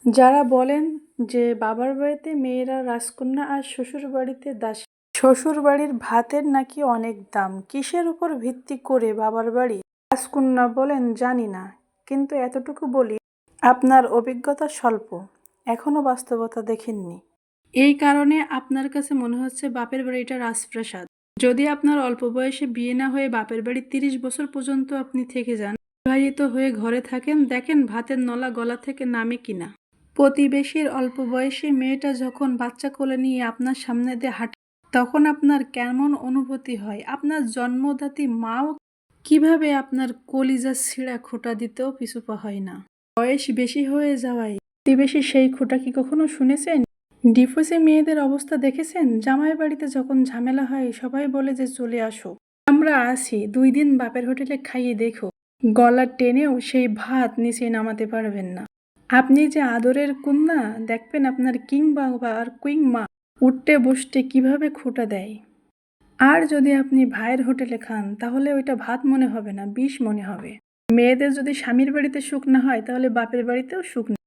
যারা বলেন যে বাবার বাড়িতে মেয়েরা রাজকন্যা আর শ্বশুর বাড়িতে দাসী, শ্বশুর বাড়ির ভাতের নাকি অনেক দাম, কিসের উপর ভিত্তি করে বাবার বাড়ি রাজকন্যা বলেন জানি না, কিন্তু এতটুকু বলি আপনার অভিজ্ঞতা স্বল্প, এখনো বাস্তবতা দেখেননি। এই কারণে আপনার কাছে মনে হচ্ছে বাপের বাড়িটা রাজপ্রাসাদ। যদি আপনার অল্প বয়সে বিয়ে না হয়ে বাপের বাড়ি 30 বছর পর্যন্ত আপনি থেকে যান, বিবাহিত হয়ে ঘরে থাকেন, দেখেন ভাতের নলা গলা থেকে নামে কিনা। প্রতিবেশীর অল্প বয়সী মেয়েটা যখন বাচ্চা কোলে নিয়ে আপনার সামনে দিয়ে হাঁটে, তখন আপনার কেমন অনুভূতি হয়? আপনার জন্মদাত্রী মাও কিভাবে আপনার কলিজা ছিঁড়া খোঁটা দিতেও পিছু পা হয় না। বয়স বেশি হয়ে যাওয়ায় প্রতিবেশী সেই খোঁটা কি কখনো শুনেছেন? ডিভোর্সি মেয়েদের অবস্থা দেখেছেন? জামাই বাড়িতে যখন ঝামেলা হয় সবাই বলে যে চলে আসো, আমরা আসি, 2 দিন বাপের হোটেলে খাইয়ে দেখো, গলা টেনেও সেই ভাত নিচে নামাতে পারবেন না। আপনি যে আদরের কন্যা, দেখবেন আপনার কিং বাবা আর কুইং মা উঠতে বসতে কিভাবে খোঁটা দেয়। আর যদি আপনি ভাইয়ের হোটেলে খান, তাহলে ওইটা ভাত মনে হবে না, বিষ মনে হবে। মেয়েদের যদি স্বামীর বাড়িতে সুখ না হয়, তাহলে বাপের বাড়িতেও সুখ নেই।